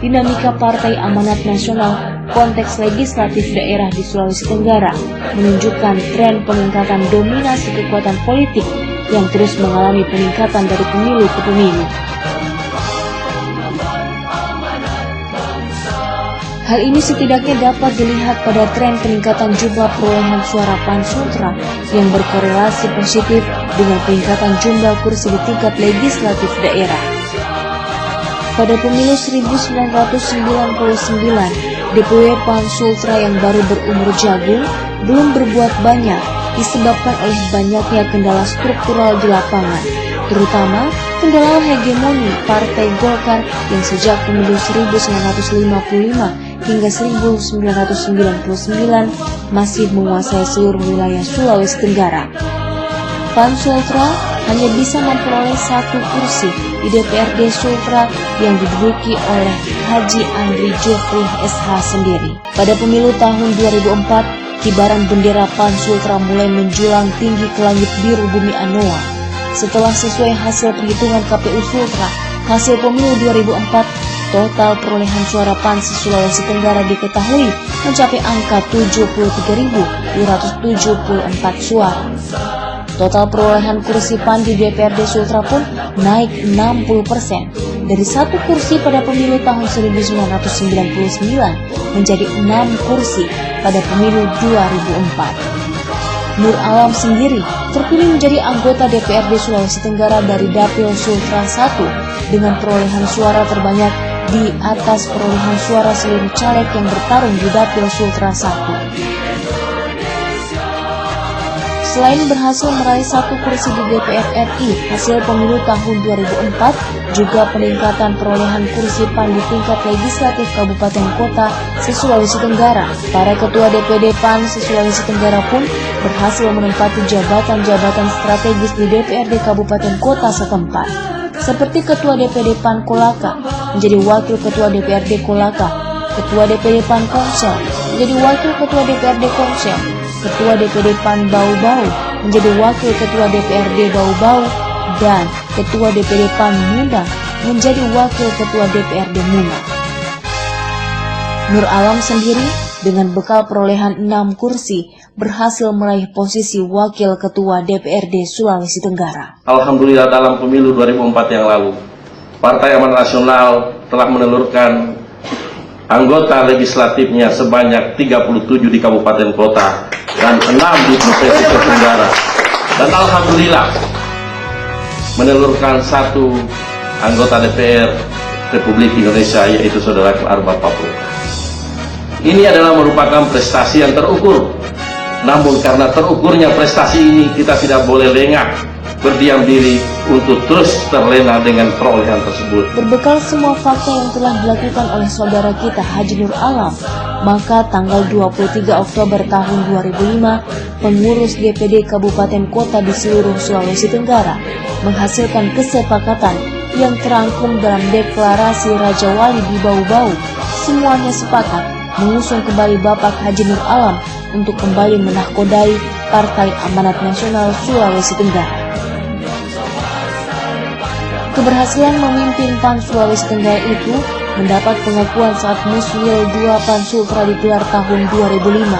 dinamika Partai Amanat Nasional konteks legislatif daerah di Sulawesi Tenggara menunjukkan tren peningkatan dominasi kekuatan politik yang terus mengalami peningkatan dari pemilu ke pemilu. Hal ini setidaknya dapat dilihat pada tren peningkatan jumlah perolehan suara PAN Sultra yang berkorelasi positif dengan peningkatan jumlah kursi di tingkat legislatif daerah. Pada pemilu 1999, DPW PAN Sultra yang baru berumur jagung belum berbuat banyak disebabkan oleh banyaknya kendala struktural di lapangan, terutama kendala hegemoni Partai Golkar yang sejak pemilu 1955 hingga 1999 masih menguasai seluruh wilayah Sulawesi Tenggara. PAN Sultra hanya bisa memperoleh 1 kursi di DPRD Sultra yang diduduki oleh Haji Andri Jofri SH sendiri. Pada pemilu tahun 2004, kibaran bendera PAN Sultra mulai menjulang tinggi ke langit biru bumi Anoa. Setelah sesuai hasil perhitungan KPU Sultra, hasil pemilu 2004, total perolehan suara PAN se-Sulawesi Tenggara diketahui mencapai angka 73.274 suara. Total perolehan kursi PAN di DPRD Sultra pun naik 60%, dari 1 kursi pada pemilu tahun 1999 menjadi 6 kursi pada pemilu 2004. Nur Alam sendiri terpilih menjadi anggota DPRD Sulawesi Tenggara dari Dapil Sultra 1 dengan perolehan suara terbanyak di atas perolehan suara seluruh caleg yang bertarung di Dapil Sultra 1. Selain berhasil meraih 1 kursi di DPR RI, hasil pemilu tahun 2004 juga peningkatan perolehan kursi PAN di tingkat legislatif kabupaten kota se-Sulawesi Tenggara. Para ketua DPD PAN se-Sulawesi Tenggara pun berhasil menempati jabatan-jabatan strategis di DPRD kabupaten kota setempat, seperti Ketua DPD PAN Kolaka menjadi Wakil Ketua DPRD Kolaka, Ketua DPD PAN Komsel menjadi Wakil Ketua DPRD Komsel, Ketua DPD PAN Bau-Bau menjadi Wakil Ketua DPRD Bau-Bau, dan Ketua DPD PAN Munda menjadi Wakil Ketua DPRD Munda. Nur Alam sendiri dengan bekal perolehan 6 kursi berhasil meraih posisi Wakil Ketua DPRD Sulawesi Tenggara. Alhamdulillah, dalam pemilu 2004 yang lalu, Partai Amanat Nasional telah menelurkan anggota legislatifnya sebanyak 37 di kabupaten kota dan 6 di Provinsi Tenggara. Dan alhamdulillah menelurkan 1 anggota DPR Republik Indonesia, yaitu saudaraku Arba Papua. Ini adalah merupakan prestasi yang terukur. Namun karena terukurnya prestasi ini, kita tidak boleh lengah berdiam diri untuk terus terlena dengan perolehan tersebut. Berbekal semua fakta yang telah dilakukan oleh saudara kita Haji Nur Alam, maka tanggal 23 Oktober tahun 2005, pengurus DPD Kabupaten Kota di seluruh Sulawesi Tenggara menghasilkan kesepakatan yang terangkum dalam deklarasi Raja Wali di Bau-Bau. Semuanya sepakat mengusung kembali Bapak Haji Nur Alam untuk kembali menahkodai Partai Amanat Nasional Sulawesi Tenggara. Keberhasilan memimpin PAN Sulawesi Tenggara itu mendapat pengakuan saat Muswil 2 PAN Sultra digelar tahun 2005.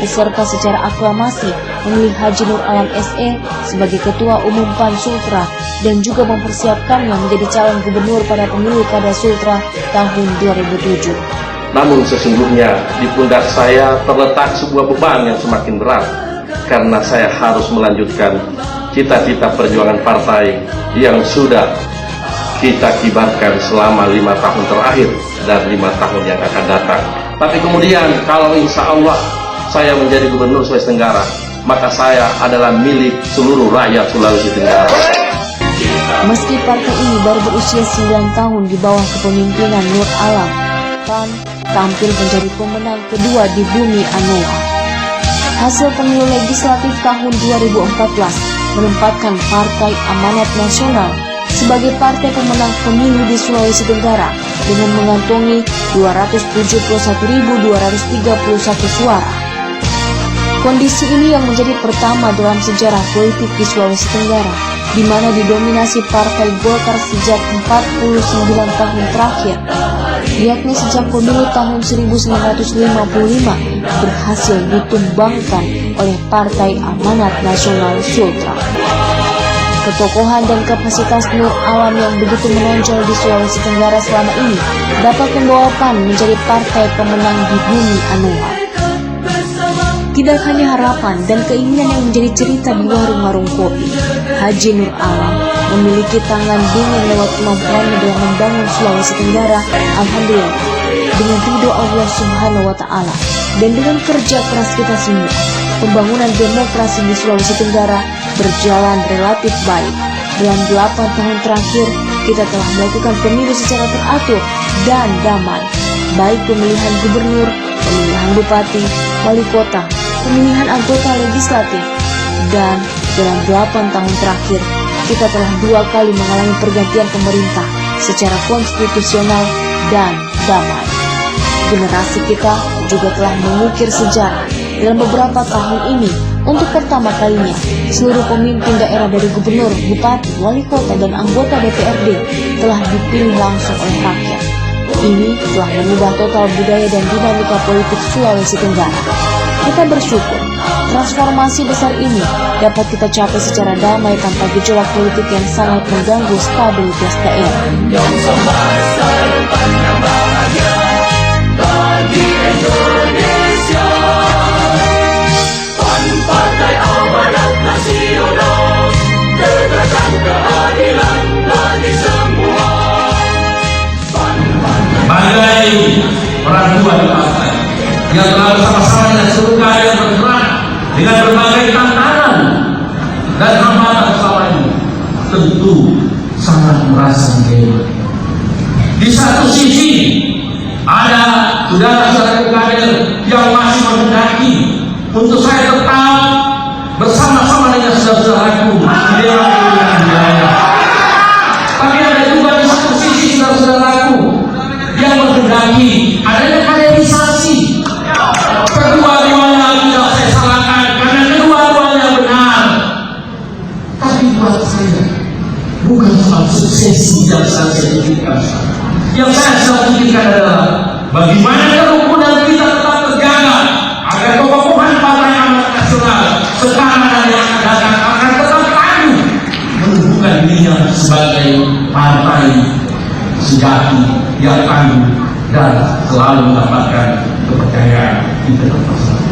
Peserta secara aklamasi memilih Haji Nur Alam SE sebagai Ketua Umum PAN Sultra dan juga mempersiapkannya menjadi calon gubernur pada pemilu kada Sultra tahun 2007. Namun sesungguhnya di pundak saya terletak sebuah beban yang semakin berat, karena saya harus melanjutkan cita-cita perjuangan partai yang sudah kita kibarkan selama 5 tahun terakhir dan 5 tahun yang akan datang. Tapi kemudian kalau insya Allah saya menjadi gubernur Sulawesi Tenggara, maka saya adalah milik seluruh rakyat Sulawesi Tenggara. Meski partai ini baru berusia 9 tahun di bawah kepemimpinan Nur Alam, PAN tampil menjadi pemenang kedua di bumi Anoa. Hasil pemilu legislatif tahun 2014 menempatkan Partai Amanat Nasional sebagai partai pemenang pemilu di Sulawesi Tenggara dengan mengantongi 271.231 suara. Kondisi ini yang menjadi pertama dalam sejarah politik di Sulawesi Tenggara, di mana didominasi Partai Golkar sejak 49 tahun terakhir. yakni sejak pemilu tahun 1955 berhasil ditumbangkan oleh Partai Amanat Nasional Sultra. Ketokohan dan kapasitas Nur Alam yang begitu menonjol di Sulawesi Tenggara selama ini dapat membawa PAN menjadi partai pemenang di bumi Anwar. Tidak hanya harapan dan keinginan yang menjadi cerita di warung-warung kopi, Haji Nur Alam memiliki tangan dingin lewat kemampuannya dalam membangun Sulawesi Tenggara. Alhamdulillah, dengan ridho Allah Subhanahu wa Ta'ala dan dengan kerja keras kita semua, pembangunan demokrasi di Sulawesi Tenggara berjalan relatif baik. Dalam 8 tahun terakhir, kita telah melakukan pemilu secara teratur dan damai, baik pemilihan gubernur, pemilihan bupati, wali kota, pemilihan anggota legislatif, dan dalam 8 tahun terakhir, kita telah 2 kali mengalami pergantian pemerintah secara konstitusional dan damai. Generasi kita juga telah mengukir sejarah. Dalam beberapa tahun ini, untuk pertama kalinya, seluruh pemimpin daerah dari gubernur, bupati, wali kota, dan anggota DPRD telah dipilih langsung oleh rakyat. Ini telah mengubah total budaya dan dinamika politik Sulawesi Tenggara. Kita bersyukur, transformasi besar ini dapat kita capai secara damai tanpa gejolak politik yang sangat mengganggu stabilitas daerah. Bagai orang tua di partai yang telah bersama-sama dengan seluruh yang bergerak dengan berbagai tantangan dan hambatan selama ini, tentu sangat merasa hebat. Di satu sisi ada saudara-saudara kader yang masih menghendaki untuk saya tetap bersama-sama dengan saudara-saudaraku di dalam pemilihan wilayah. Tapi ada juga di satu sisi saudara-saudaraku yang menghendaki adanya kaderisasi. Kedua-duanya tidak saya salahkan karena kedua-duanya benar. Tapi buat saya bukan soal suksesi yang saya pikirkan. Yang saya pikirkan adalah bagaimana kerukunan kita tetap terjaga agar kekokohan Partai Amanat Nasional sekarang dan yang akan datang akan tetap tangguh menunjukkan dirinya sebagai partai sejati yang tangguh dan selalu mendapatkan kepercayaan internasional.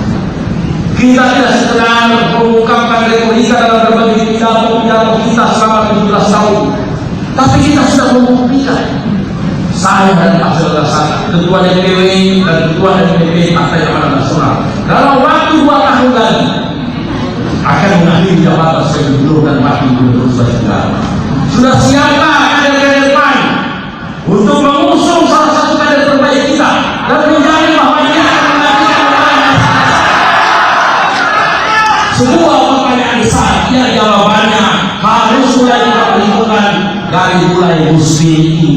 Kita tidak sekedar mengungkapkan retorika dalam berbagai pidato kita selama 17 tahun, tapi kita sudah membuktikan. Saya dan Pak Saudara Ketua DPW dan Ketua DPP Partai Amanat Nasional dalam waktu 2 tahun lagi akan mengakhiri jabatan sebagai gubernur dan wakil gubernur Sulawesi Tenggara. Sudah siapkah kader-kader PAN untuk mengusung salah satu kader terbaik kita dan menjamin bahwa dia akan menggantikan PAN? Sebuah pertanyaan besar, ya jawabannya harus mulai kita perhitungkan dari mulai muslim